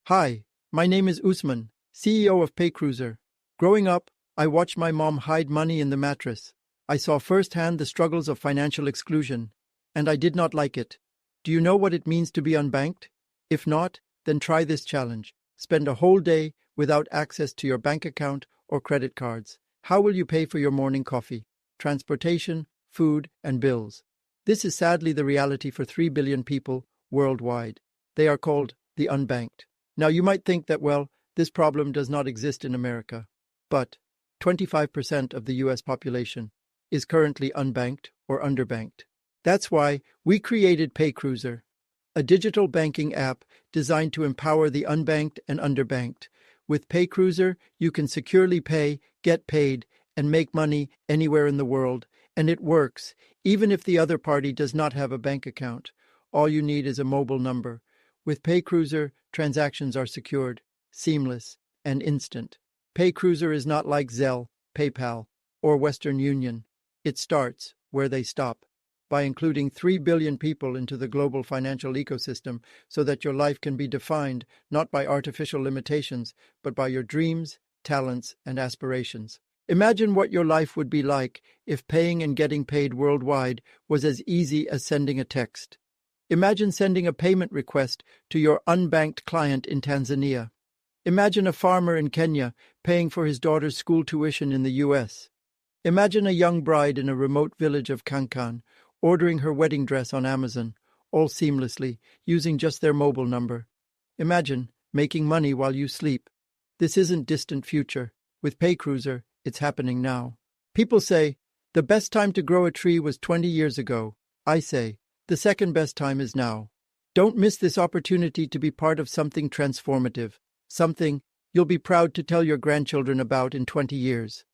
Hi, my name is Ousmane, CEO of PayCruiser. Growing up, I watched my mom hide money in the mattress. I saw firsthand the struggles of financial exclusion, and I did not like it. Do you know what it means to be unbanked? If not, then try this challenge. Spend a whole day without access to your bank account or credit cards. How will you pay for your morning coffee, transportation, food, and bills? This is sadly the reality for 3 billion people worldwide. They are called the unbanked. Now, you might think that, well, this problem does not exist in America. But 25% of the US population is currently unbanked or underbanked. That's why we created PayCruiser, a digital banking app designed to empower the unbanked and underbanked. With PayCruiser, you can securely pay, get paid, and make money anywhere in the world. And it works, even if the other party does not have a bank account. All you need is a mobile number. With PayCruiser, transactions are secured, seamless, and instant. PayCruiser is not like Zelle, PayPal, or Western Union. It starts where they stop, by including 3 billion people into the global financial ecosystem so that your life can be defined not by artificial limitations, but by your dreams, talents, and aspirations. Imagine what your life would be like if paying and getting paid worldwide was as easy as sending a text. Imagine sending a payment request to your unbanked client in Tanzania. Imagine a farmer in Kenya paying for his daughter's school tuition in the US. Imagine a young bride in a remote village of Kankan ordering her wedding dress on Amazon, all seamlessly, using just their mobile number. Imagine making money while you sleep. This isn't distant future. With PayCruiser, it's happening now. People say, the best time to grow a tree was 20 years ago. I say, the second best time is now. Don't miss this opportunity to be part of something transformative, something you'll be proud to tell your grandchildren about in 20 years.